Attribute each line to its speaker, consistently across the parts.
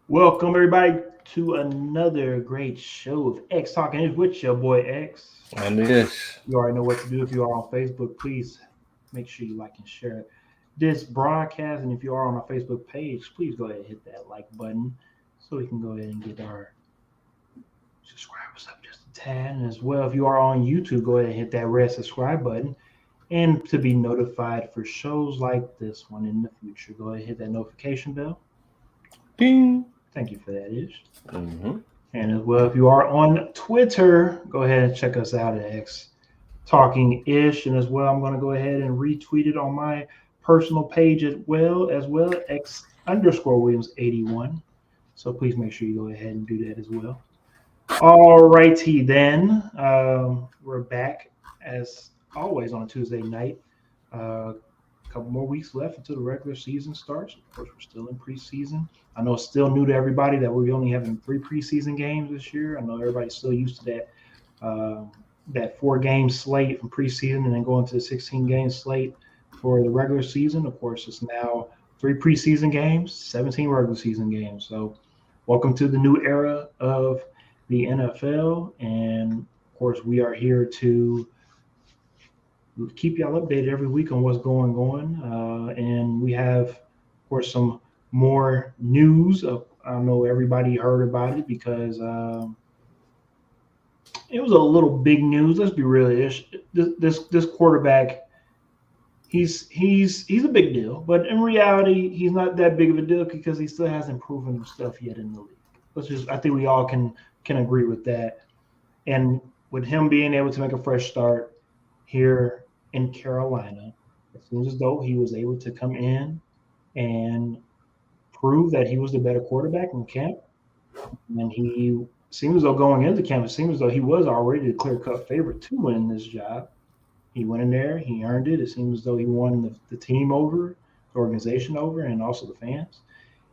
Speaker 1: Welcome everybody to another great show of X Talking. It's with your boy X.
Speaker 2: And this.
Speaker 1: You already know what to do. If you are on Facebook, please make sure you like and share this broadcast. And if you are on our Facebook page, please go ahead and hit that like button so we can go ahead and get our subscribers up just a tad. And as well, if you are on YouTube, go ahead and hit that red subscribe button. And to be notified for shows like this one in the future, go ahead and hit that notification bell.
Speaker 2: Ding.
Speaker 1: Thank you for that, Ish.
Speaker 2: Mm-hmm.
Speaker 1: And as well, if you are on Twitter, go ahead and check us out at X Talking Ish. And as well, I'm going to go ahead and retweet it on my personal page as well X underscore Williams 81. So please make sure you go ahead and do that as well. All righty then. We're back as always on a Tuesday night. A couple more weeks left until the regular season starts. Of course, we're still in preseason. I know it's still new to everybody that we're only having three preseason games this year. I know everybody's still used to that 4 game slate from preseason and then going to the 16 game slate for the regular season. Of course, it's now three preseason games, 17 regular season games. So, welcome to the new era of the NFL. And of course, we are here to keep y'all updated every week on what's going on. And we have, of course, some more news. I know everybody heard about it because it was a little big news. Let's be real. This quarterback, he's a big deal, but in reality, he's not that big of a deal because he still hasn't proven himself yet in the league. I think we all can agree with that. And with him being able to make a fresh start here in Carolina, it seems as though he was able to come in and prove that he was the better quarterback in camp. And he seems as though going into camp, it seems as though he was already the clear cut favorite to win this job. He went in there, he earned it. It seems as though he won the team over, the organization over, and also the fans.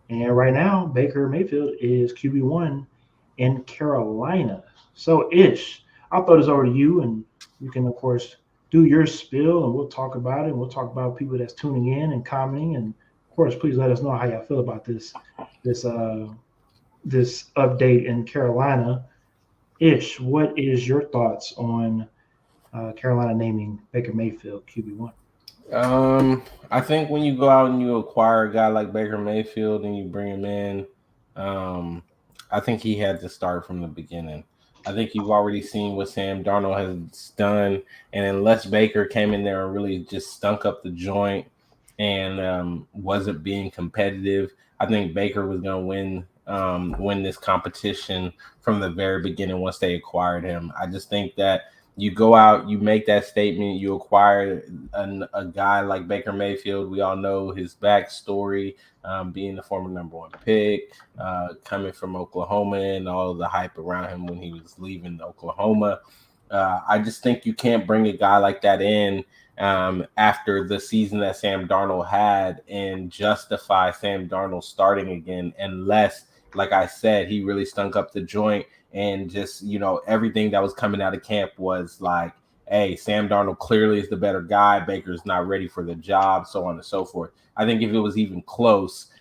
Speaker 1: And right now, Baker Mayfield is QB1 in Carolina. So, Ish, I'll throw this over to you, and you can, of course, do your spill, and we'll talk about it. And we'll talk about people that's tuning in and commenting, and of course, please let us know how y'all feel about this this update in Carolina. Ish, what is your thoughts on Carolina naming Baker Mayfield QB1?
Speaker 2: I think when you go out and you acquire a guy like Baker Mayfield and you bring him in, um, I think he had to start from the beginning. I think you've already seen what Sam Darnold has done, and unless Baker came in there and really just stunk up the joint and wasn't being competitive, I think Baker was going to win this competition from the very beginning once they acquired him. I just think that you go out, you make that statement, you acquire a guy like Baker Mayfield. We all know his backstory, being the former number one pick, coming from Oklahoma, and all of the hype around him when he was leaving Oklahoma. I just think you can't bring a guy like that in after the season that Sam Darnold had and justify Sam Darnold starting again unless, like I said, he really stunk up the joint and just, everything that was coming out of camp was like, hey, Sam Darnold clearly is the better guy. Baker's not ready for the job, so on and so forth. I think if it was even close,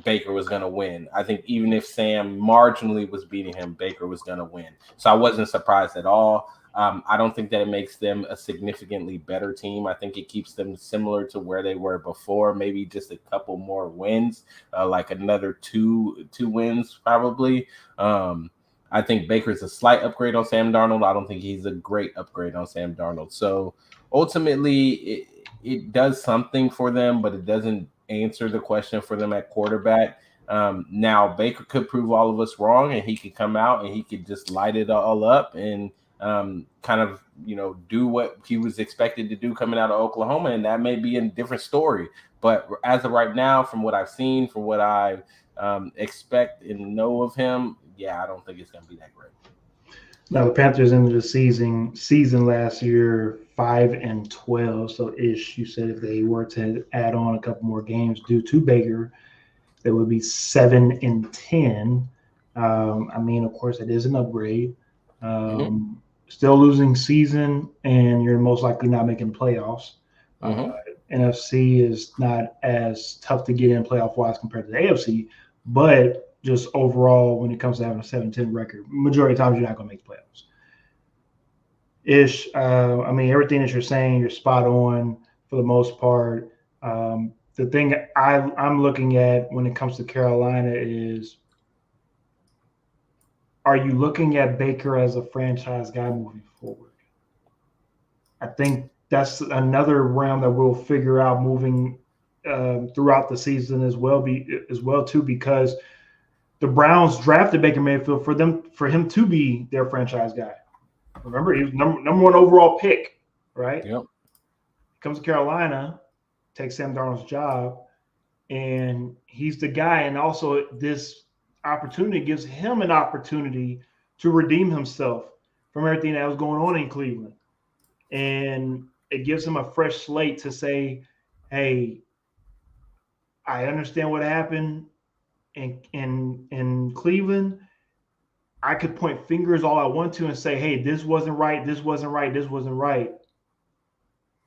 Speaker 2: Baker was going to win. I think even if Sam marginally was beating him, Baker was going to win. So I wasn't surprised at all. I don't think that it makes them a significantly better team. I think it keeps them similar to where they were before, maybe just a couple more wins, like another two wins probably. I think Baker's a slight upgrade on Sam Darnold. I don't think he's a great upgrade on Sam Darnold. So ultimately, it does something for them, but it doesn't answer the question for them at quarterback. Now, Baker could prove all of us wrong, and he could come out and he could just light it all up and kind of, do what he was expected to do coming out of Oklahoma, and that may be a different story. But as of right now, from what I've seen, from what I expect and know of him, yeah, I don't think it's going to be that great.
Speaker 1: Now the Panthers ended the season last year 5-12. So ish, you said if they were to add on a couple more games due to Baker, it would be 7-10. I mean, of course, it is an upgrade.
Speaker 2: Mm-hmm.
Speaker 1: Still losing season, and you're most likely not making playoffs. Uh,
Speaker 2: Mm-hmm.
Speaker 1: NFC is not as tough to get in playoff wise compared to the AFC, but just overall when it comes to having a 7-10 record. Majority of times you're not going to make the playoffs. I mean, everything that you're saying, you're spot on for the most part. The thing I'm looking at when it comes to Carolina is, are you looking at Baker as a franchise guy moving forward? I think that's another realm that we'll figure out moving throughout the season as well. Too, because the Browns drafted Baker Mayfield for him to be their franchise guy. Remember, he was number one overall pick, right?
Speaker 2: Yep.
Speaker 1: Comes to Carolina, takes Sam Darnold's job, and he's the guy. And also, this opportunity gives him an opportunity to redeem himself from everything that was going on in Cleveland. And it gives him a fresh slate to say, hey, I understand what happened in Cleveland. I could point fingers all I want to and say, hey, this wasn't right, this wasn't right, this wasn't right.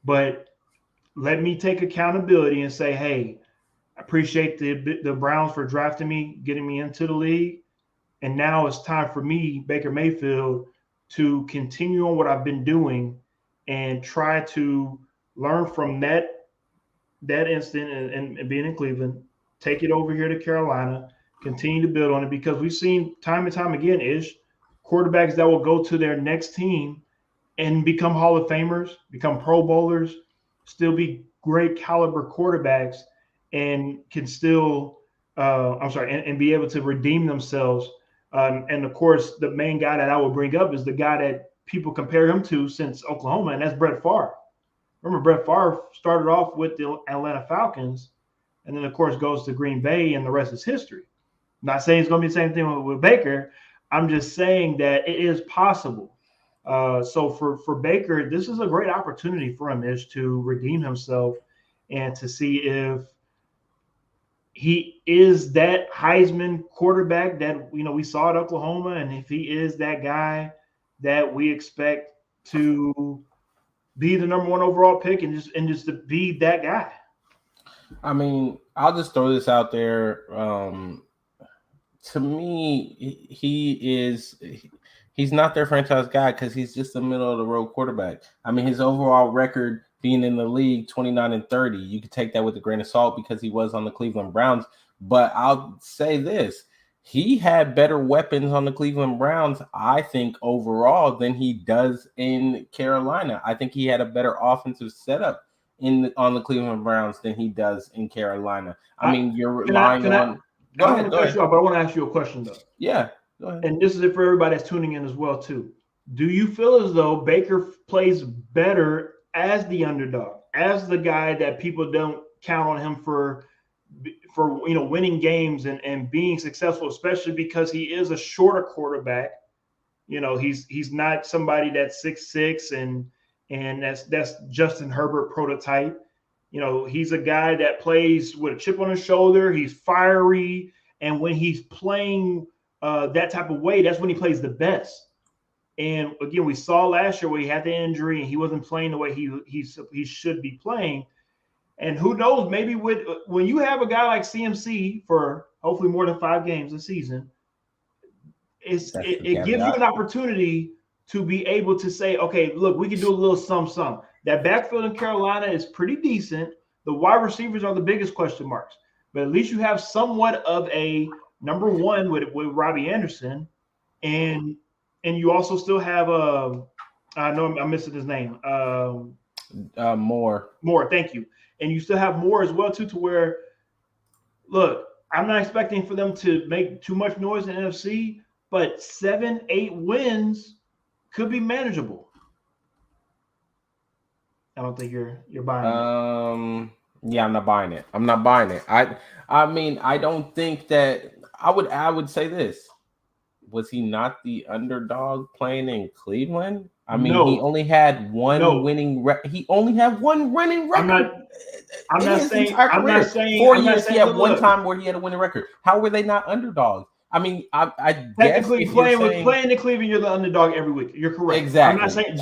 Speaker 1: But let me take accountability and say, hey, I appreciate the Browns for drafting me, getting me into the league. And now it's time for me, Baker Mayfield, to continue on what I've been doing and try to learn from that instant and being in Cleveland, take it over here to Carolina, continue to build on it, because we've seen time and time again, quarterbacks that will go to their next team and become Hall of Famers, become Pro Bowlers, still be great caliber quarterbacks, and can still, and be able to redeem themselves. And of course, the main guy that I would bring up is the guy that people compare him to since Oklahoma, and that's Brett Favre. Remember, Brett Favre started off with the Atlanta Falcons, and then, of course, goes to Green Bay, and the rest is history. I'm not saying it's going to be the same thing with Baker. I'm just saying that it is possible. So for Baker, this is a great opportunity for him, is to redeem himself and to see if he is that Heisman quarterback that we saw at Oklahoma, and if he is that guy that we expect to be the number one overall pick and just to be that guy.
Speaker 2: I mean, I'll just throw this out there. To me, he's not their franchise guy because he's just a middle of the road quarterback. I mean, his overall record being in the league 29-30, you could take that with a grain of salt because he was on the Cleveland Browns. But I'll say this. He had better weapons on the Cleveland Browns, I think, overall than he does in Carolina. I think he had a better offensive setup on the Cleveland Browns than he does in Carolina. I mean, you're relying on.
Speaker 1: Go ahead. But I want to ask you a question, though.
Speaker 2: Yeah, go ahead.
Speaker 1: And this is it for everybody that's tuning in as well, too. Do you feel as though Baker plays better as the underdog, as the guy that people don't count on him for winning games and being successful, especially because he is a shorter quarterback? He's not somebody that's 6'6" and that's Justin Herbert prototype. He's a guy that plays with a chip on his shoulder. He's fiery, and when he's playing that type of way, that's when he plays the best. And again, we saw last year where he had the injury and he wasn't playing the way he should be playing. And who knows, maybe when you have a guy like CMC for hopefully more than 5 games a season, it gives you an opportunity to be able to say, okay, look, we can do a little some. That backfield in Carolina is pretty decent. The wide receivers are the biggest question marks. But at least you have somewhat of a number one with Robbie Anderson. And you also still have I know I'm missing his name.
Speaker 2: Moore.
Speaker 1: Moore, thank you. And you still have Moore as well, too, to where, look, I'm not expecting for them to make too much noise in the NFC, but 7-8 wins could be manageable. I don't think you're buying it.
Speaker 2: Yeah, I'm not buying it. I mean, I don't think that I would say this. Was he not the underdog playing in Cleveland? I mean,
Speaker 1: no.
Speaker 2: He only had one winning record. He only had one winning record.
Speaker 1: I'm not saying
Speaker 2: 4 years he had one time where he had a winning record. How were they not underdogs? I mean, I
Speaker 1: technically
Speaker 2: guess
Speaker 1: playing in Cleveland, you're the underdog every week. You're correct.
Speaker 2: Exactly.
Speaker 1: I'm not saying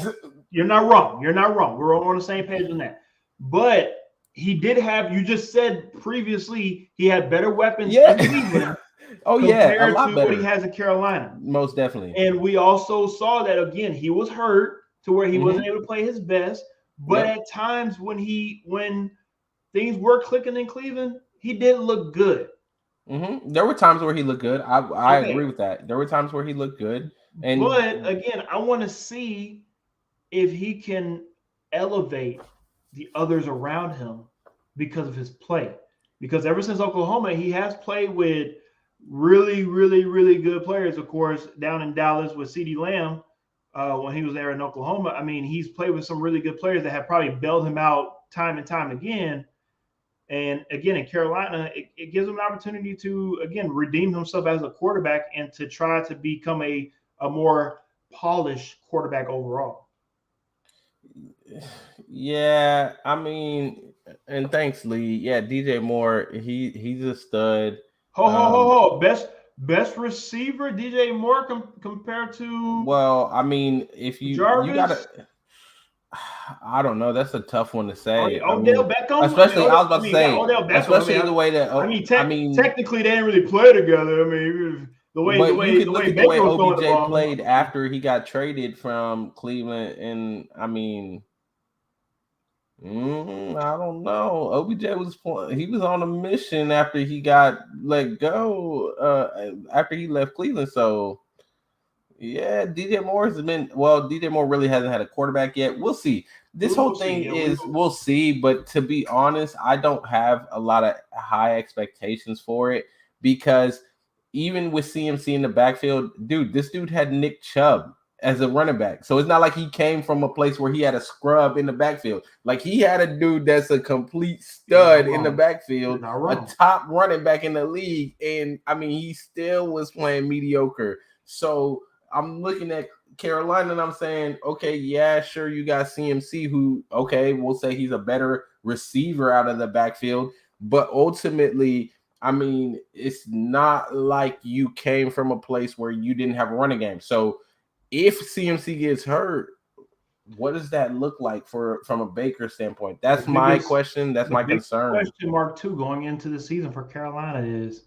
Speaker 1: you're not wrong. You're not wrong. We're all on the same page on that. But he did have. You just said previously he had better weapons in Cleveland.
Speaker 2: Oh yeah, a
Speaker 1: compared
Speaker 2: lot
Speaker 1: to what he
Speaker 2: better.
Speaker 1: has in Carolina.
Speaker 2: Most definitely.
Speaker 1: And we also saw that again, he was hurt to where he wasn't
Speaker 2: Mm-hmm.
Speaker 1: able to play his best. But
Speaker 2: Yep.
Speaker 1: at times when things were clicking in Cleveland, he did look good.
Speaker 2: Mm-hmm. There were times where he looked good. I agree
Speaker 1: Okay.
Speaker 2: with that. There were times where he looked good, and
Speaker 1: But again, I want to see if he can elevate the others around him because of his play. Because ever since Oklahoma, he has played with really, really, really good players. Of course, down in Dallas with CeeDee Lamb, when he was there in Oklahoma, I mean, he's played with some really good players that have probably bailed him out time and time again. And again, in Carolina, it gives him an opportunity to, again, redeem himself as a quarterback and to try to become a more polished quarterback overall.
Speaker 2: yeah, I mean, and thanks, Lee. Yeah, DJ Moore, he's a stud.
Speaker 1: Ho ho ho
Speaker 2: Um,
Speaker 1: ho! Best receiver, DJ Moore compared to
Speaker 2: well, I mean, if you
Speaker 1: Jarvis.
Speaker 2: gotta, I don't know. That's a tough one to say. I
Speaker 1: Odell
Speaker 2: mean,
Speaker 1: Beckham. I mean,
Speaker 2: especially I was about to
Speaker 1: yeah,
Speaker 2: say,
Speaker 1: Odell Beckham.
Speaker 2: especially the way that
Speaker 1: I mean,
Speaker 2: I mean,
Speaker 1: technically they didn't really play together. I mean,
Speaker 2: but you could
Speaker 1: the
Speaker 2: look
Speaker 1: way
Speaker 2: at the way
Speaker 1: Baker was throwing the
Speaker 2: OBJ
Speaker 1: ball.
Speaker 2: played after he got traded from Cleveland, and I mean, I don't know. OBJ he was on a mission after he got let go. After he left Cleveland, so yeah, DJ Moore has been DJ Moore really hasn't had a quarterback yet. We'll see. This
Speaker 1: We'll
Speaker 2: whole
Speaker 1: see.
Speaker 2: thing
Speaker 1: Yeah,
Speaker 2: is we'll see, but to be honest, I don't have a lot of high expectations for it because even with CMC in the backfield, dude, this dude had Nick Chubb as a running back. So it's not like he came from a place where he had a scrub in the backfield. Like he had a dude that's a complete
Speaker 1: you're not
Speaker 2: stud in the
Speaker 1: wrong.
Speaker 2: backfield,
Speaker 1: You're not
Speaker 2: a
Speaker 1: wrong.
Speaker 2: top running back in the league. And I mean, he still was playing mediocre. So I'm looking at Carolina and I'm saying, okay, yeah, sure, you got CMC, who, okay, we'll say he's a better receiver out of the backfield, but ultimately, I mean, it's not like you came from a place where you didn't have a running game. So if CMC gets hurt, what does that look like from a Baker standpoint?
Speaker 1: The
Speaker 2: That's my
Speaker 1: biggest
Speaker 2: question. That's
Speaker 1: the
Speaker 2: my
Speaker 1: biggest
Speaker 2: concern.
Speaker 1: question mark too going into the season for Carolina is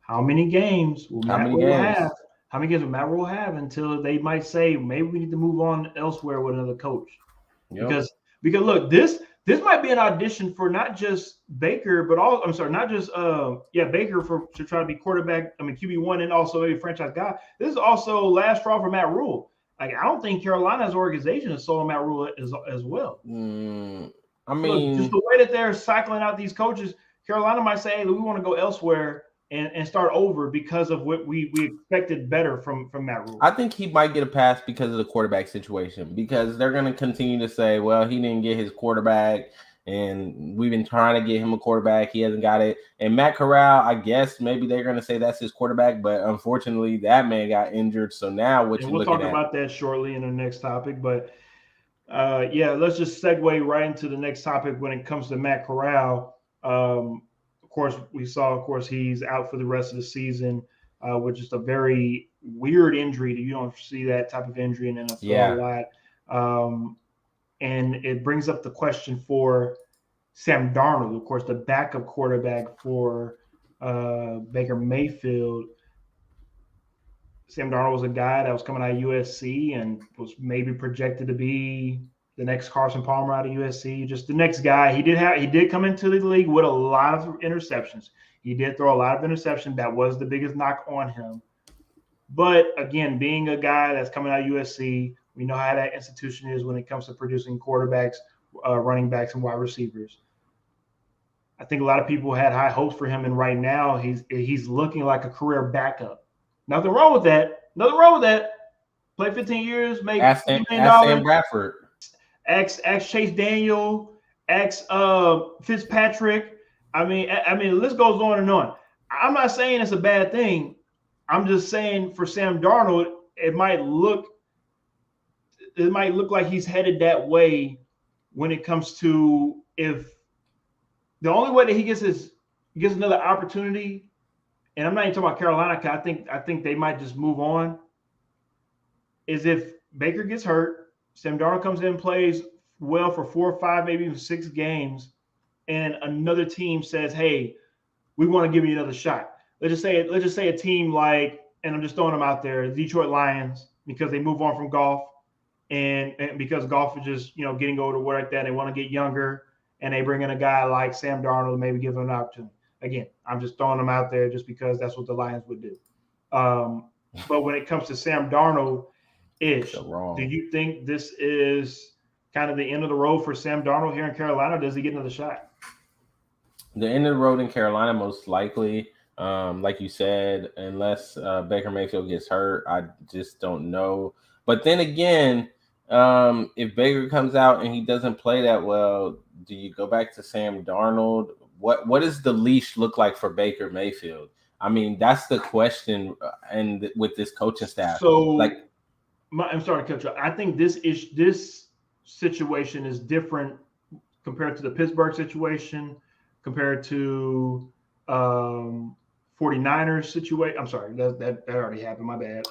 Speaker 1: how many games will
Speaker 2: How
Speaker 1: Matt
Speaker 2: many
Speaker 1: Rule have?
Speaker 2: games?
Speaker 1: How many games will Matt Rule have until they might say maybe we need to move on elsewhere with another coach?
Speaker 2: Yep.
Speaker 1: Because look, this might be an audition for not just Baker, but all I'm sorry, not just Baker for to try to be quarterback. I mean QB1 and also maybe franchise guy. This is also last straw for Matt Rule. Like I don't think Carolina's organization is sold on Matt Rule as well.
Speaker 2: I
Speaker 1: Look, just
Speaker 2: mean,
Speaker 1: the way that they're cycling out these coaches, Carolina might say, hey, we want to go elsewhere and start over because of what we expected better from Matt Rule.
Speaker 2: I think he might get a pass because of the quarterback situation, because they're going to continue to say, well, he didn't get his quarterback, and we've been trying to get him a quarterback. He hasn't got it. And Matt Corral, I guess maybe they're going to say that's his quarterback, but unfortunately, that man got injured. So now what
Speaker 1: And
Speaker 2: you're
Speaker 1: we'll
Speaker 2: looking
Speaker 1: talk
Speaker 2: at?
Speaker 1: about that shortly in the next topic. But let's just segue right into the next topic when it comes to Matt Corral. Of course, we saw, of course, he's out for the rest of the season, with just a very weird injury. You don't see that type of injury in NFL a
Speaker 2: Yeah.
Speaker 1: lot. And it brings up the question for Sam Darnold, of course, the backup quarterback for Baker Mayfield. Sam Darnold was a guy that was coming out of USC and was maybe projected to be the next Carson Palmer out of USC, just the next guy. He did come into the league with a lot of interceptions. He did throw a lot of interceptions. That was the biggest knock on him. But again, being a guy that's coming out of USC, we know how that institution is when it comes to producing quarterbacks, running backs, and wide receivers. I think a lot of people had high hopes for him, and right now he's looking like a career backup. Nothing wrong with that. Nothing wrong with that. Play 15 years, make $50
Speaker 2: Ask Sam
Speaker 1: million.
Speaker 2: Bradford.
Speaker 1: X Chase Daniel, X Fitzpatrick. I mean, the list goes on and on. I'm not saying it's a bad thing. I'm just saying for Sam Darnold, it might look like he's headed that way when it comes to if the only way that he gets another opportunity, and I'm not even talking about Carolina, because I think they might just move on, is if Baker gets hurt, Sam Darnold comes in and plays well for 4 or 5, maybe even 6 games, and another team says, hey, we want to give you another shot. let's just say a team like, and I'm just throwing them out there, Detroit Lions, because they move on from golf, and because golf is just getting older, like that, they want to get younger, and they bring in a guy like Sam Darnold, maybe give him an opportunity. Again, I'm just throwing them out there just because that's what the Lions would do. Um, but when it comes to Sam Darnold,
Speaker 2: So
Speaker 1: ish, do
Speaker 2: wrong.
Speaker 1: you think this is kind of the end of the road for Sam Darnold here in Carolina? Or does he get another shot?
Speaker 2: The end of the road in Carolina, most likely. Like you said, unless Baker Mayfield gets hurt, I just don't know. But then again, if Baker comes out and he doesn't play that well, do you go back to Sam Darnold? What does the leash look like for Baker Mayfield? I mean, that's the question. And with this coaching staff, like,
Speaker 1: So I'm sorry to cut you. I think this situation is different compared to the Pittsburgh situation, compared to um, 49ers situation. I'm sorry, that already happened. My bad.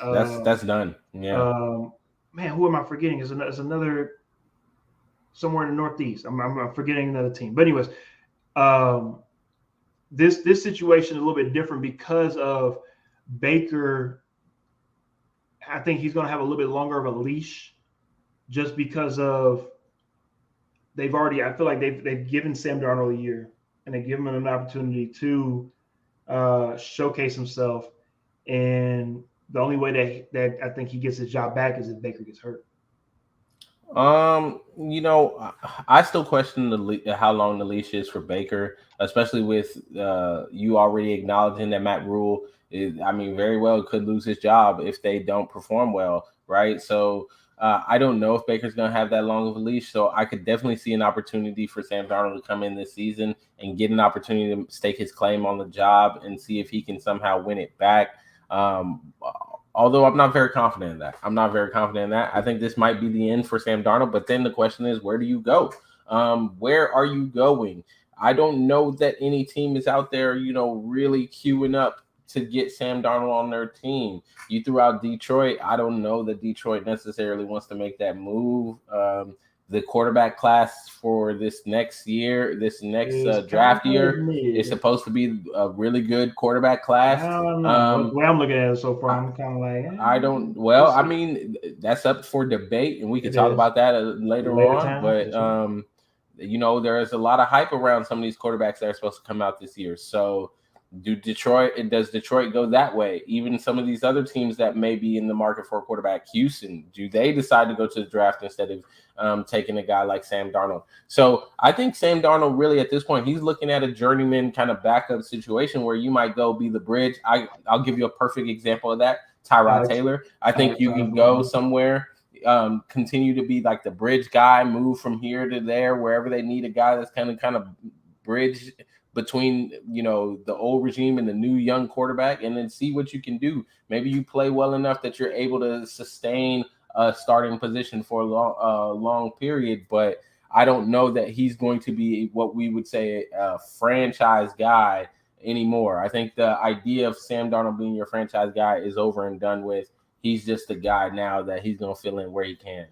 Speaker 2: that's done. Yeah.
Speaker 1: Um, man, who am I forgetting? Is another somewhere in the Northeast. I'm forgetting another team. But anyways, um, this situation is a little bit different because of Baker. I think he's going to have a little bit longer of a leash just because of they've already. I feel like they've given Sam Darnold a year, and they give him an opportunity to showcase himself. And the only way that I think he gets his job back is if Baker gets hurt.
Speaker 2: I still question how long the leash is for Baker, especially with you already acknowledging that Matt Rule is, I mean, very well could lose his job if they don't perform well, right? So I don't know if Baker's going to have that long of a leash. So I could definitely see an opportunity for Sam Darnold to come in this season and get an opportunity to stake his claim on the job and see if he can somehow win it back. Um, Although I'm not very confident in that. I'm not very confident in that. I think this might be the end for Sam Darnold. But then the question is, where do you go? Where are you going? I don't know that any team is out there, really queuing up to get Sam Darnold on their team. You threw out Detroit. I don't know that Detroit necessarily wants to make that move. The quarterback class for this next year, this next
Speaker 1: It's kind
Speaker 2: draft
Speaker 1: of
Speaker 2: year, is
Speaker 1: mid.
Speaker 2: supposed to be a really good quarterback class.
Speaker 1: I don't know. The
Speaker 2: Um,
Speaker 1: way I'm looking at it so far,
Speaker 2: I,
Speaker 1: I'm kind of like,
Speaker 2: I don't.
Speaker 1: we'll
Speaker 2: Well, I
Speaker 1: see.
Speaker 2: mean, that's up for debate, and we could
Speaker 1: It
Speaker 2: talk
Speaker 1: is
Speaker 2: about that
Speaker 1: a
Speaker 2: later
Speaker 1: later
Speaker 2: on.
Speaker 1: time.
Speaker 2: But
Speaker 1: That's right.
Speaker 2: there is a lot of hype around some of these quarterbacks that are supposed to come out this year. So, does Detroit go that way? Even some of these other teams that may be in the market for a quarterback, Houston, do they decide to go to the draft instead of taking a guy like Sam Darnold? So, I think Sam Darnold really at this point he's looking at a journeyman kind of backup situation where you might go be the bridge. I'll give you a perfect example of that. Tyrod
Speaker 1: Alex,
Speaker 2: Taylor. I think
Speaker 1: Alex
Speaker 2: you can go
Speaker 1: Osborne.
Speaker 2: somewhere, continue to be like the bridge guy, move from here to there, wherever they need a guy that's kind of bridge between the old regime and the new young quarterback, and then see what you can do. Maybe you play well enough that you're able to sustain a starting position for a long period, but I don't know that he's going to be what we would say a franchise guy anymore. I think the idea of Sam Darnold being your franchise guy is over and done with. He's just a guy now that he's going to fill in where he can.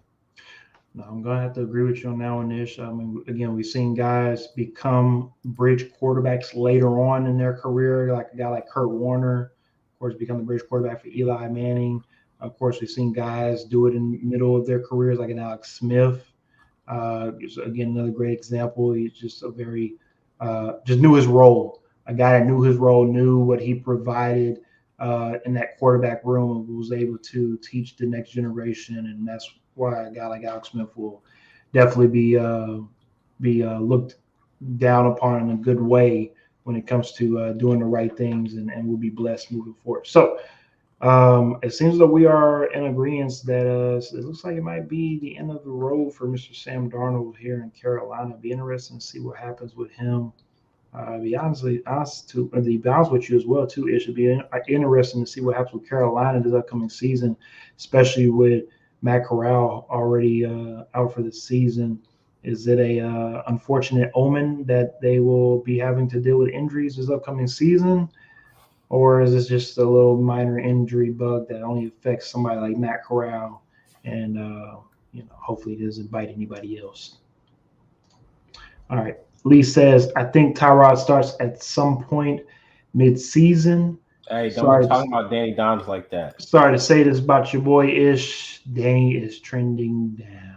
Speaker 1: No, I'm gonna have to agree with you on that one, Ish. I mean, again, we've seen guys become bridge quarterbacks later on in their career, like a guy like Kurt Warner, of course, become the bridge quarterback for Eli Manning. Of course, we've seen guys do it in the middle of their careers, like an Alex Smith. Again, another great example. He's just a very just knew his role. A guy that knew his role, knew what he provided in that quarterback room, and was able to teach the next generation. And that's why a guy like Alex Smith will definitely be looked down upon in a good way when it comes to doing the right things, and will be blessed moving forward. So it seems that we are in agreement that it looks like it might be the end of the road for Mr. Sam Darnold here in Carolina. It'd be interesting to see what happens with him. Be honest with you as well too. It should be interesting to see what happens with Carolina this upcoming season, especially with Matt Corral already out for the season. Is it a unfortunate omen that they will be having to deal with injuries this upcoming season? Or is this just a little minor injury bug that only affects somebody like Matt Corral, and hopefully it doesn't bite anybody else? All right. Lee says, I think Tyrod starts at some point mid-season.
Speaker 2: Hey, don't be
Speaker 1: Sorry,
Speaker 2: talking about Danny Dimes like that.
Speaker 1: sorry to say this about your boy Ish. Danny is trending down.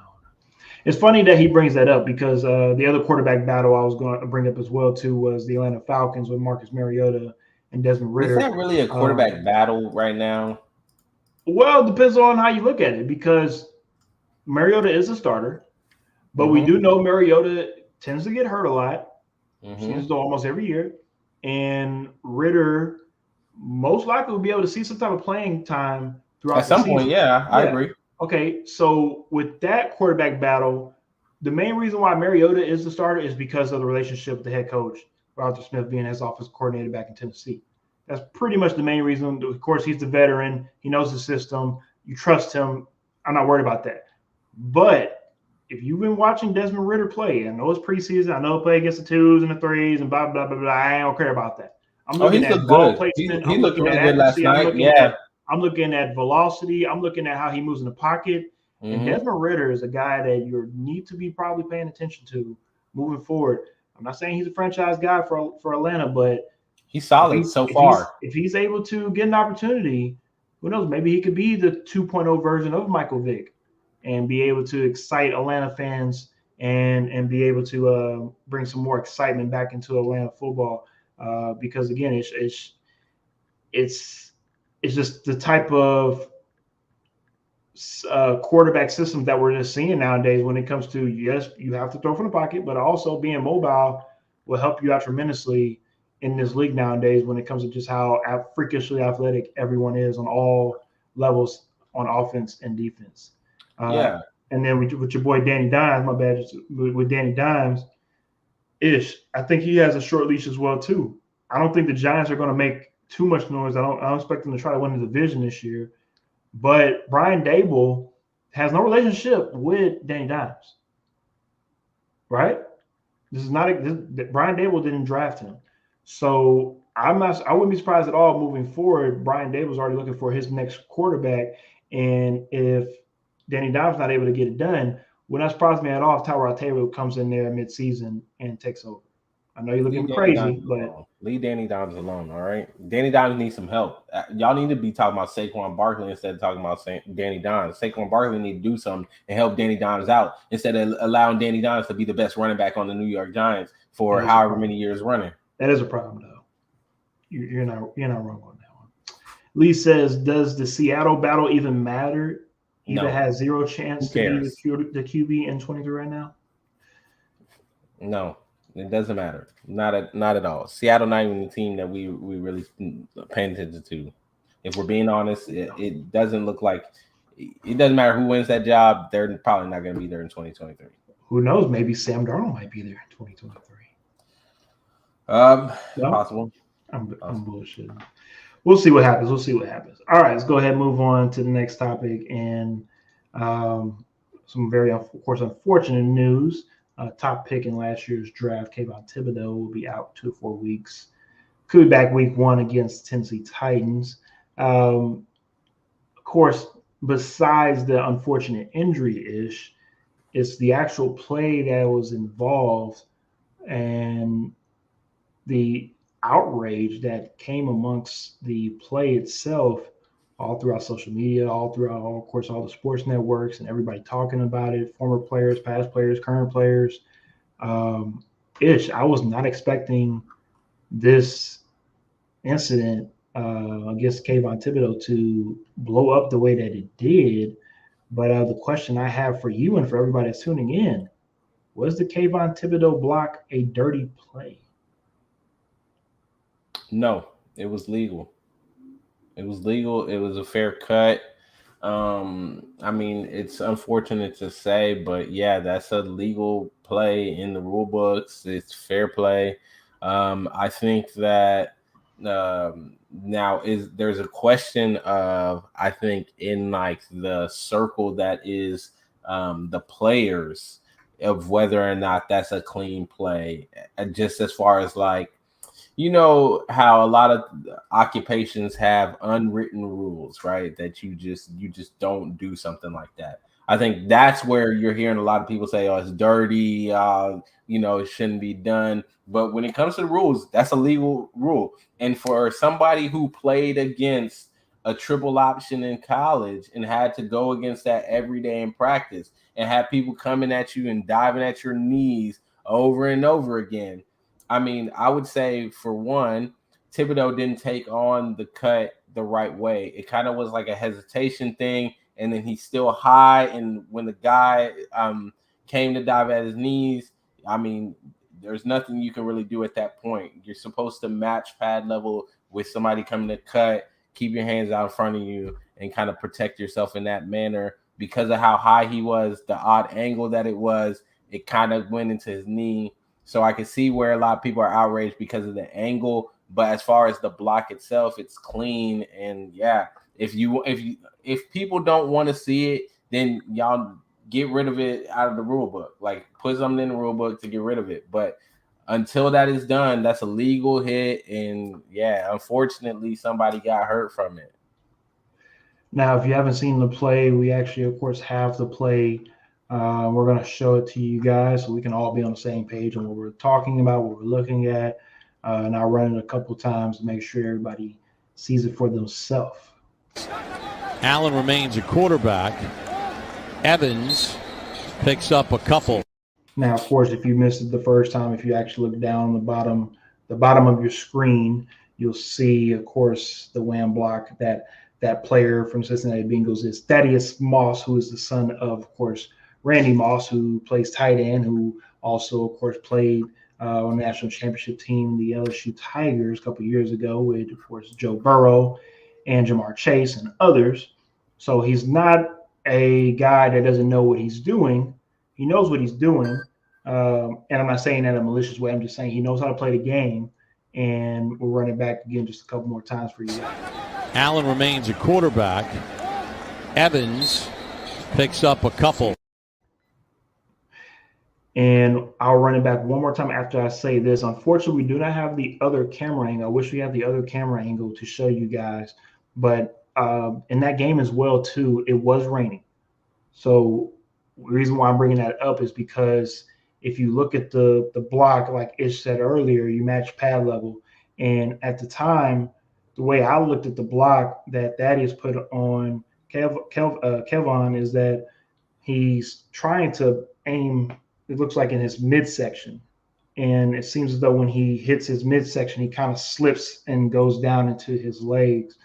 Speaker 1: It's funny that he brings that up because the other quarterback battle I was going to bring up as well too was the Atlanta Falcons with Marcus Mariota and Desmond
Speaker 2: Is
Speaker 1: Ritter.
Speaker 2: that really a quarterback battle right now?
Speaker 1: Well, it depends on how you look at it because Mariota is a starter, but we
Speaker 2: Mm-hmm.
Speaker 1: do know Mariota tends to get hurt a lot.
Speaker 2: Mm-hmm.
Speaker 1: Seems to almost every year, and Ritter most likely will be able to see some type of playing time
Speaker 2: At
Speaker 1: throughout the
Speaker 2: some point,
Speaker 1: season.
Speaker 2: yeah, I
Speaker 1: Yeah.
Speaker 2: agree.
Speaker 1: Okay. So with that quarterback battle, the main reason why Mariota is the starter is because of the relationship with the head coach, Arthur Smith, being his offensive coordinator back in Tennessee. That's pretty much the main reason. Of course, he's the veteran. He knows the system. You trust him. I'm not worried about that. But if you've been watching Desmond Ritter play, I know it's preseason. I know he play against the twos and the threes and blah blah blah blah. I don't care about that. I'm
Speaker 2: Oh,
Speaker 1: looking
Speaker 2: he's
Speaker 1: at
Speaker 2: looked
Speaker 1: ball
Speaker 2: good.
Speaker 1: placement.
Speaker 2: He
Speaker 1: I'm
Speaker 2: looked
Speaker 1: looking at
Speaker 2: really good last
Speaker 1: accuracy. I'm
Speaker 2: night.
Speaker 1: looking
Speaker 2: Yeah.
Speaker 1: at velocity. I'm looking at how he moves in the pocket. And
Speaker 2: Mm-hmm.
Speaker 1: Desmond Ritter is a guy that you need to be probably paying attention to moving forward. I'm not saying he's a franchise guy for Atlanta, but
Speaker 2: He's solid so
Speaker 1: if he's
Speaker 2: far.
Speaker 1: if he's able to get an opportunity, who knows? Maybe he could be the 2.0 version of Michael Vick and be able to excite Atlanta fans and be able to bring some more excitement back into Atlanta football. Because again, it's it's just the type of quarterback systems that we're just seeing nowadays when it comes to, yes, you have to throw from the pocket, but also being mobile will help you out tremendously in this league nowadays when it comes to just how freakishly athletic everyone is on all levels on offense and defense.
Speaker 2: Yeah.
Speaker 1: And then with your boy Danny Dimes, my bad, with Danny Dimes, I think he has a short leash as well too. I don't think the Giants are going to make too much noise. I don't expect them to try to win the division this year. But Brian Dable has no relationship with Danny Dimes, right? This is not Brian Dable didn't draft him, so I wouldn't be surprised at all moving forward. Brian Dable's already looking for his next quarterback, and if Danny Dimes not able to get it done, would not surprise me at all if Tyrod Taylor comes in there mid-season and takes over. I know you're looking
Speaker 2: Leave
Speaker 1: at me
Speaker 2: Danny Dimes
Speaker 1: crazy, but
Speaker 2: alone. Leave Danny Dimes alone. All right. Danny Dimes needs some help. Y'all need to be talking about Saquon Barkley instead of talking about Danny Dimes. Saquon Barkley need to do something and help Danny Dimes out instead of allowing Danny Dimes to be the best running back on the New York Giants for however many years running.
Speaker 1: That is a problem, though. You're not wrong on that one. Lee says, does the Seattle battle even matter? Either
Speaker 2: No.
Speaker 1: has zero chance
Speaker 2: Who
Speaker 1: to be
Speaker 2: cares?
Speaker 1: the QB in 23 right now.
Speaker 2: No, it doesn't matter. Not at all. Seattle not even the team that we really paying attention to. If we're being honest, it doesn't look like it doesn't matter who wins that job. They're probably not going to be there in 2023.
Speaker 1: Who knows? Maybe Sam Darnold might be there in 2023. No?
Speaker 2: Possible.
Speaker 1: I'm bullshitting. We'll see what happens. All right, let's go ahead and move on to the next topic and some very, of course, unfortunate news. Top pick in last year's draft, Kayvon Thibodeau, will be out 2 to 4 weeks. Could be back week 1 against Tennessee Titans. Of course, besides the unfortunate injury it's the actual play that was involved and the outrage that came amongst the play itself, all throughout social media, all throughout, of course, all the sports networks and everybody talking about it, former players, past players, current players. I was not expecting this incident against Kayvon Thibodeau to blow up the way that it did. But the question I have for you and for everybody that's tuning in, was the Kayvon Thibodeau block a dirty play?
Speaker 2: No, it was legal. It was legal. It was a fair cut. I mean, it's unfortunate to say, but yeah, that's a legal play in the rule books. It's fair play. I think that now there's a question of, I think, in like the circle that is the players, of whether or not that's a clean play, just as far as like, you know how a lot of occupations have unwritten rules, right? That you just don't do something like that. I think that's where you're hearing a lot of people say, "Oh, it's dirty. It shouldn't be done." But when it comes to the rules, that's a legal rule. And for somebody who played against a triple option in college and had to go against that every day in practice and have people coming at you and diving at your knees over and over again. I mean, I would say for one, Thibodeau didn't take on the cut the right way. It kind of was like a hesitation thing, and then he's still high. And when the guy came to dive at his knees, I mean, there's nothing you can really do at that point. You're supposed to match pad level with somebody coming to cut, keep your hands out in front of you, and kind of protect yourself in that manner. Because of how high he was, the odd angle that it was, it kind of went into his knee. So I can see where a lot of people are outraged because of the angle. But as far as the block itself, it's clean. And yeah, if people don't want to see it, then y'all get rid of it out of the rule book. Like put something in the rule book to get rid of it. But until that is done, that's a legal hit. And yeah, unfortunately, somebody got hurt from it.
Speaker 1: Now, if you haven't seen the play, we actually, of course, have the play. We're going to show it to you guys so we can all be on the same page on what we're talking about, what we're looking at. And I'll run it a couple times to make sure everybody sees it for themselves.
Speaker 3: Allen remains a quarterback. Evans picks up a couple.
Speaker 1: Now, of course, if you missed it the first time, if you actually look down the bottom of your screen, you'll see, of course, the wham block that player from Cincinnati Bengals is Thaddeus Moss, who is the son of course, Randy Moss, who plays tight end, who also, of course, played on the national championship team, the LSU Tigers, a couple of years ago with, of course, Joe Burrow and Jamar Chase and others. So he's not a guy that doesn't know what he's doing. He knows what he's doing. And I'm not saying that in a malicious way. I'm just saying he knows how to play the game. And we'll run it back again just a couple more times for you.
Speaker 3: Allen remains a quarterback. Evans picks up a couple.
Speaker 1: And I'll run it back one more time after I say this. Unfortunately, we do not have the other camera angle. I wish we had the other camera angle to show you guys. But in that game as well, too, it was raining. So the reason why I'm bringing that up is because if you look at the block, like Ish said earlier, you match pad level. And at the time, the way I looked at the block that Thaddeus put on Kevon is that he's trying to aim, it looks like in his midsection. And it seems as though when he hits his midsection, he kind of slips and goes down into his legs.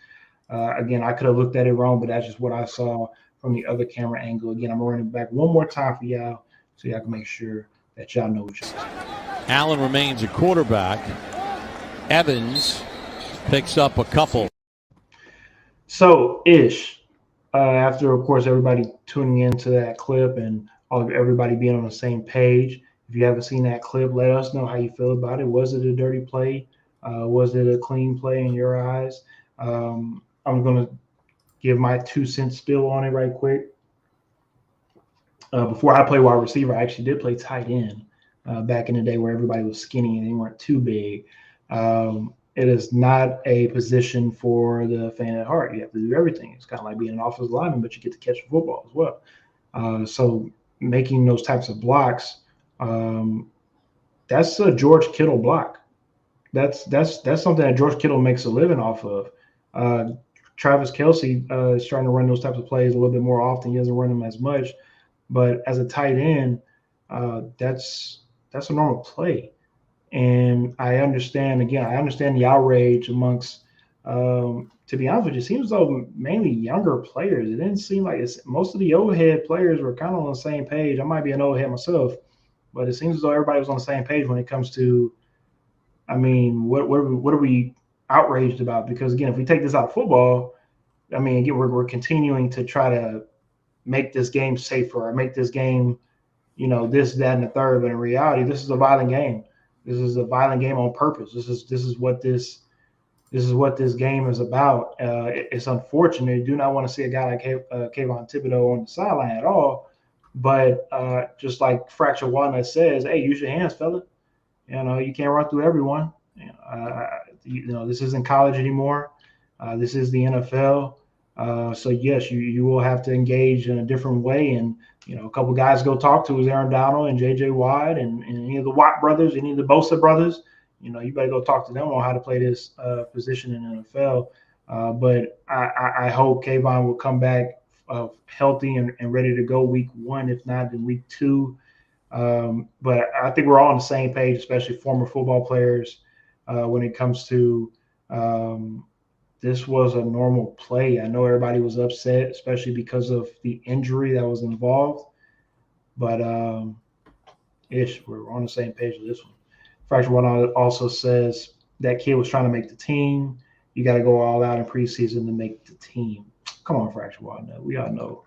Speaker 1: Again, I could have looked at it wrong, but that's just what I saw from the other camera angle. Again, I'm running back one more time for y'all so y'all can make sure that y'all know what you're saying.
Speaker 3: Allen remains a quarterback. Evans picks up a couple.
Speaker 1: So, Ish, after, of course, everybody tuning into that clip and everybody being on the same page, if you haven't seen that clip, let us know how you feel about it. Was it a dirty play? Was it a clean play in your eyes? I'm going to give my 2 cents spill on it right quick. Before I played wide receiver, I actually did play tight end back in the day where everybody was skinny and they weren't too big. It is not a position for the faint at heart. You have to do everything. It's kind of like being an offensive lineman, but you get to catch the football as well. So making those types of blocks, that's a George Kittle block. That's something that George Kittle makes a living off of. Travis Kelce is trying to run those types of plays a little bit more often. He doesn't run them as much, but as a tight end, that's a normal play. And I understand the outrage amongst, to be honest with you, it seems though mainly younger players. It didn't seem like most of the old head players were kind of on the same page. I might be an old head myself, but it seems as though everybody was on the same page when it comes to, I mean, what are we outraged about? Because again, if we take this out of football, I mean, again, we're continuing to try to make this game safer or make this game, this, that, and the third. But in reality, this is a violent game. This is a violent game on purpose. This is what this game is about. It's unfortunate. I do not want to see a guy like Kayvon Thibodeau on the sideline at all. But just like Fracture Walnut says, hey, use your hands, fella. You can't run through everyone. This isn't college anymore. This is the NFL. So yes, you will have to engage in a different way. And a couple guys to go talk to is Aaron Donald and J.J. Watt and any of the Watt brothers, any of the Bosa brothers. You better go talk to them on how to play this position in the NFL. But I hope Kayvon will come back healthy and ready to go week 1, if not then week 2. But I think we're all on the same page, especially former football players, when it comes to this was a normal play. I know everybody was upset, especially because of the injury that was involved. But we're on the same page with this one. Fracture One also says that kid was trying to make the team. You got to go all out in preseason to make the team. Come on, Fracture One. We all know.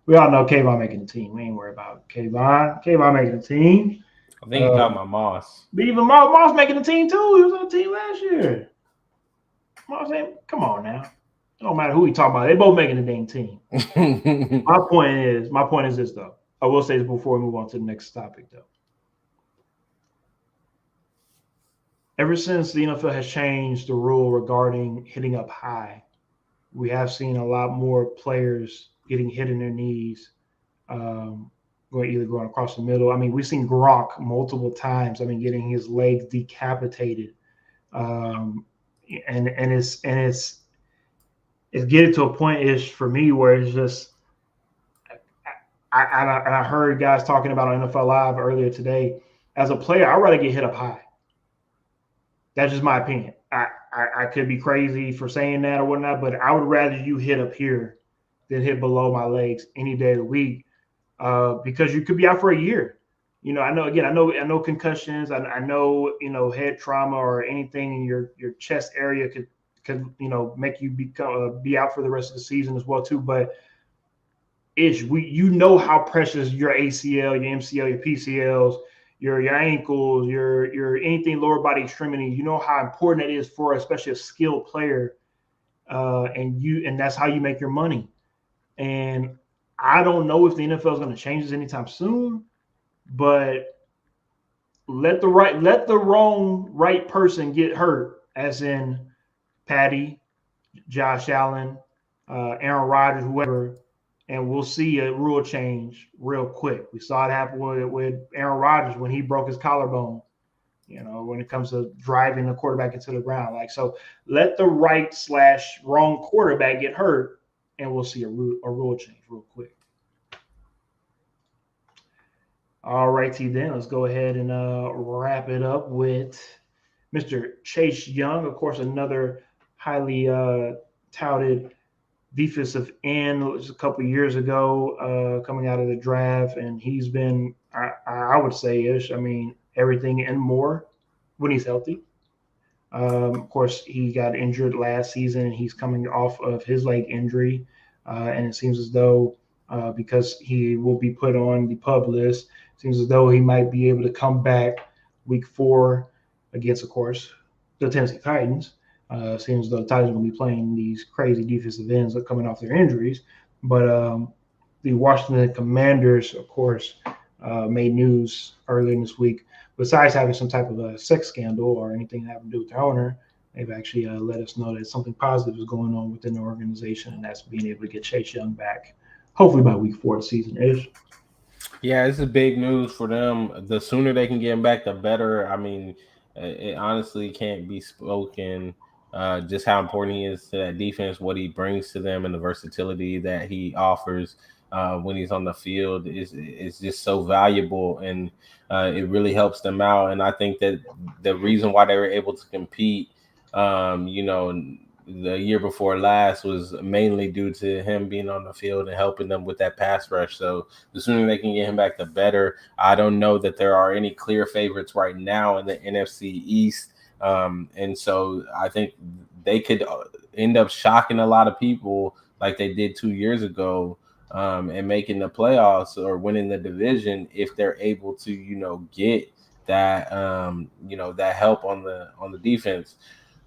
Speaker 1: We all know Kayvon making the team. We ain't worried about Kayvon. Kayvon making the team.
Speaker 2: I think you talking about Moss.
Speaker 1: But even Moss making the team too. He was on the team last year. Moss ain't. Come on now. It don't matter who we talking about. They both making the dang team. My point is this though. I will say this before we move on to the next topic though. Ever since the NFL has changed the rule regarding hitting up high, we have seen a lot more players getting hit in their knees, going across the middle. I mean, we've seen Gronk multiple times. I mean, getting his legs decapitated, and it's getting to a point for me where it's just. I heard guys talking about on NFL Live earlier today. As a player, I'd rather get hit up high. That's just my opinion. I could be crazy for saying that or whatnot, but I would rather you hit up here than hit below my legs any day of the week, because you could be out for a year. I know concussions. I know head trauma or anything in your chest area could make you be out for the rest of the season as well too. But how precious your ACL, your MCL, your PCLs, your ankles, your anything lower body extremity. You know how important it is for especially a skilled player, and that's how you make your money. And I don't know if the NFL is going to change this anytime soon, but let the wrong right person get hurt, as in Patty, Josh Allen, Aaron Rodgers, whoever, and we'll see a rule change real quick. We saw it happen with Aaron Rodgers when he broke his collarbone, when it comes to driving the quarterback into the ground. So let the right/wrong quarterback get hurt, and we'll see a rule change real quick. All righty then, let's go ahead and wrap it up with Mr. Chase Young. Of course, another highly touted defensive end was a couple years ago, coming out of the draft, and he's been, I would say, everything and more when he's healthy. Of course, he got injured last season, and he's coming off of his leg injury, and it seems as though because he will be put on the PUP list, it seems as though he might be able to come back week 4 against, of course, the Tennessee Titans. Seems as though the Titans are going to be playing these crazy defensive ends coming off their injuries. But the Washington Commanders, of course, made news earlier this week. Besides having some type of a sex scandal or anything having to do with their owner, they've actually let us know that something positive is going on within the organization, and that's being able to get Chase Young back, hopefully by week 4 of the season is.
Speaker 2: Yeah, this is big news for them. The sooner they can get him back, the better. I mean, it honestly can't be spoken just how important he is to that defense, what he brings to them, and the versatility that he offers when he's on the field is just so valuable, and it really helps them out. And I think that the reason why they were able to compete, the year before last was mainly due to him being on the field and helping them with that pass rush. So the sooner they can get him back, the better. I don't know that there are any clear favorites right now in the NFC East. And so I think they could end up shocking a lot of people like they did 2 years ago, and making the playoffs or winning the division if they're able to, get that, that help on the defense.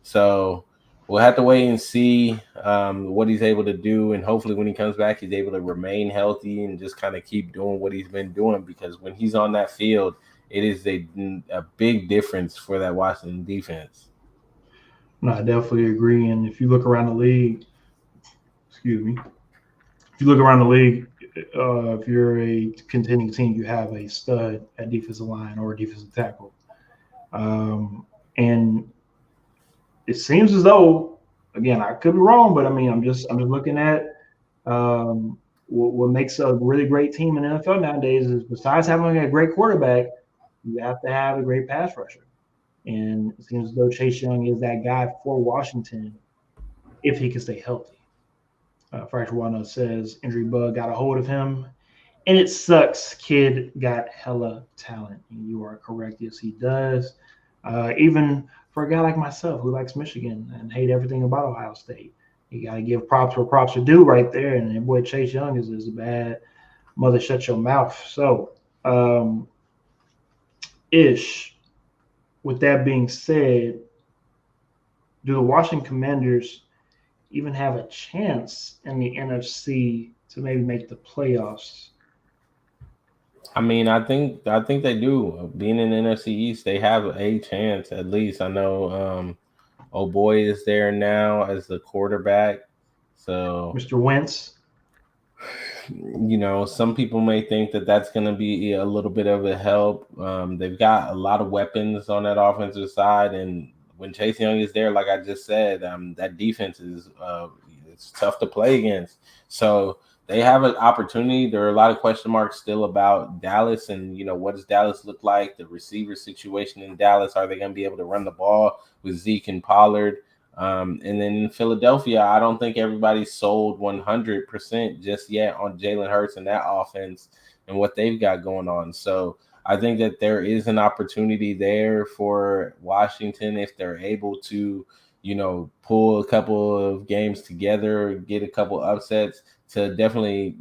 Speaker 2: So we'll have to wait and see what he's able to do. And hopefully when he comes back, he's able to remain healthy and just kind of keep doing what he's been doing, because when he's on that field, it is a big difference for that Washington defense.
Speaker 1: No, I definitely agree. And if you look around the league, Excuse me. If you look around the league, if you're a contending team, you have a stud at defensive line or a defensive tackle. And it seems as though, again, I could be wrong, but I mean, I'm just looking at what makes a really great team in the NFL nowadays is besides having a great quarterback, you have to have a great pass rusher. And it seems as though Chase Young is that guy for Washington if he can stay healthy. Fracture Walnut says injury bug got a hold of him, and it sucks. Kid got hella talent. And you are correct. Yes, he does. Even for a guy like myself who likes Michigan and hate everything about Ohio State, you got to give props where props are due right there. And that boy Chase Young is a bad mother. Shut your mouth. So, Ish, with that being said, do the Washington Commanders even have a chance in the NFC to maybe make the playoffs?
Speaker 2: I mean, I think they do. Being in the NFC East, they have a chance at least. I know oh boy is there now as the quarterback. So
Speaker 1: Mr. Wentz.
Speaker 2: Some people may think that that's going to be a little bit of a help. They've got a lot of weapons on that offensive side, and when Chase Young is there, like I just said, that defense is it's tough to play against. So they have an opportunity. There are a lot of question marks still about Dallas, and what does Dallas look like? The receiver situation in Dallas, are they going to be able to run the ball with Zeke and Pollard? And then in Philadelphia, I don't think everybody's sold 100% just yet on Jalen Hurts and that offense and what they've got going on. So I think that there is an opportunity there for Washington if they're able to, pull a couple of games together, get a couple upsets to definitely,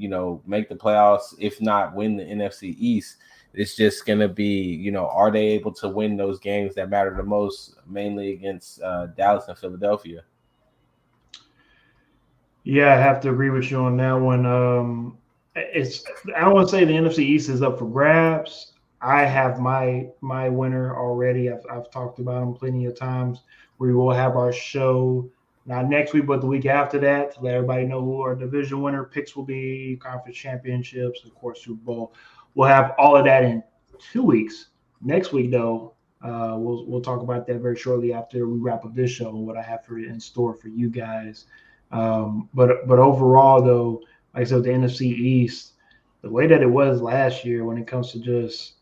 Speaker 2: make the playoffs, if not win the NFC East. It's just going to be, are they able to win those games that matter the most, mainly against Dallas and Philadelphia?
Speaker 1: Yeah, I have to agree with you on that one. I don't want to say the NFC East is up for grabs. I have my winner already. I've talked about him plenty of times. We will have our show not next week, but the week after that to let everybody know who our division winner picks will be, conference championships, of course, Super Bowl. We'll have all of that in 2 weeks. Next week, though, we'll talk about that very shortly after we wrap up this show and what I have in store for you guys. But overall, though, like I said, the NFC East, the way that it was last year when it comes to just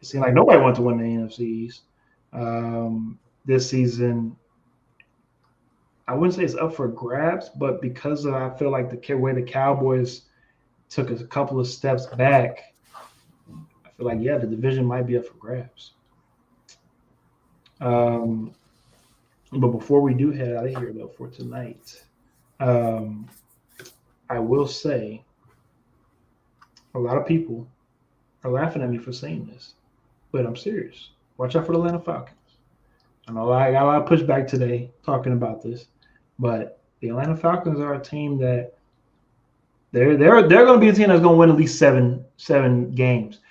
Speaker 1: it seemed like nobody wanted to win the NFC East. This season, I wouldn't say it's up for grabs, but because I feel like the way the Cowboys took a couple of steps back, I feel like, the division might be up for grabs. But before we do head out of here, though, for tonight, I will say a lot of people are laughing at me for saying this, but I'm serious. Watch out for the Atlanta Falcons. I know I got a lot of pushback today talking about this, but the Atlanta Falcons are a team that they're going to be a team that's going to win at least seven games.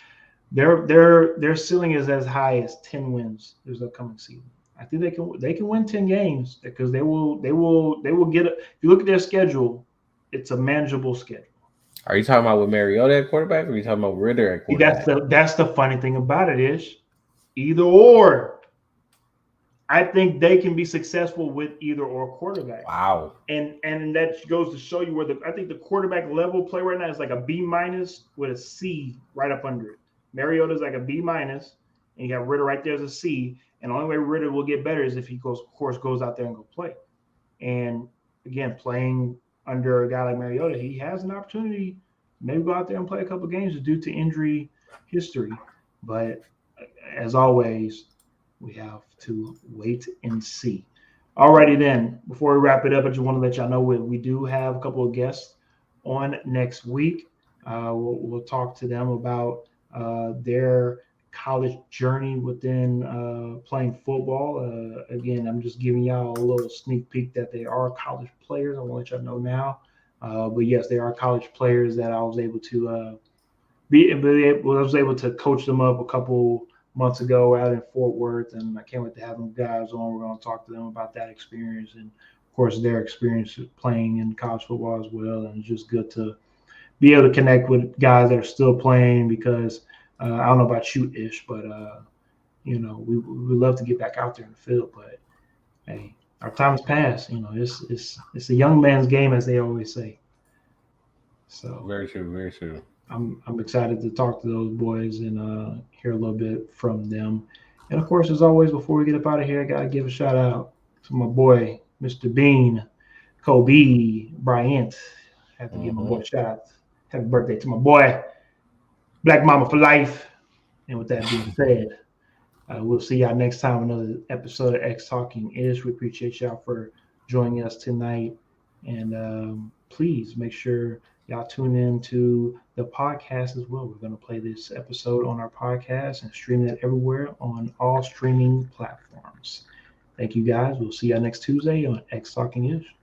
Speaker 1: Their ceiling is as high as 10 wins this upcoming season. I think they can win 10 games because they will get it. If you look at their schedule, it's a manageable schedule.
Speaker 2: Are you talking about with Mariota at quarterback, or are you talking about Ritter at quarterback?
Speaker 1: That's the funny thing about it is either or. I think they can be successful with either or quarterback.
Speaker 2: Wow.
Speaker 1: And that goes to show you where I think the quarterback level play right now is like a B- with a C right up under it. Mariota is like a B-, and you have Ritter right there as a C. And the only way Ritter will get better is if he goes out there and go play. And again, playing under a guy like Mariota, he has an opportunity to maybe go out there and play a couple of games due to injury history. But as always, we have to wait and see. Alrighty then, before we wrap it up, I just want to let y'all know we do have a couple of guests on next week. We'll talk to them about their college journey within playing football. Again, I'm just giving y'all a little sneak peek that they are college players. I want to let y'all know now. But yes, they are college players that I was able to coach them up a couple months ago out in Fort Worth, and I can't wait to have them guys on. We're going to talk to them about that experience and, of course, their experience playing in college football as well. And it's just good to be able to connect with guys that are still playing because I don't know about you, Ish, but we love to get back out there in the field. But hey, our time has passed. It's a young man's game, as they always say. So
Speaker 2: Very true, very true.
Speaker 1: I'm excited to talk to those boys and hear a little bit from them. And of course, as always, before we get up out of here, I gotta give a shout out to my boy, Mr. Bean, Kobe Bryant. I have to give my boy a shout out. Happy birthday to my boy, Black Mama for life. And with that being said, we'll see y'all next time. Another episode of X Talking Ish. We appreciate y'all for joining us tonight. And please make sure y'all tune in to the podcast as well. We're going to play this episode on our podcast and stream that everywhere on all streaming platforms. Thank you guys. We'll see y'all next Tuesday on X Talking Ish.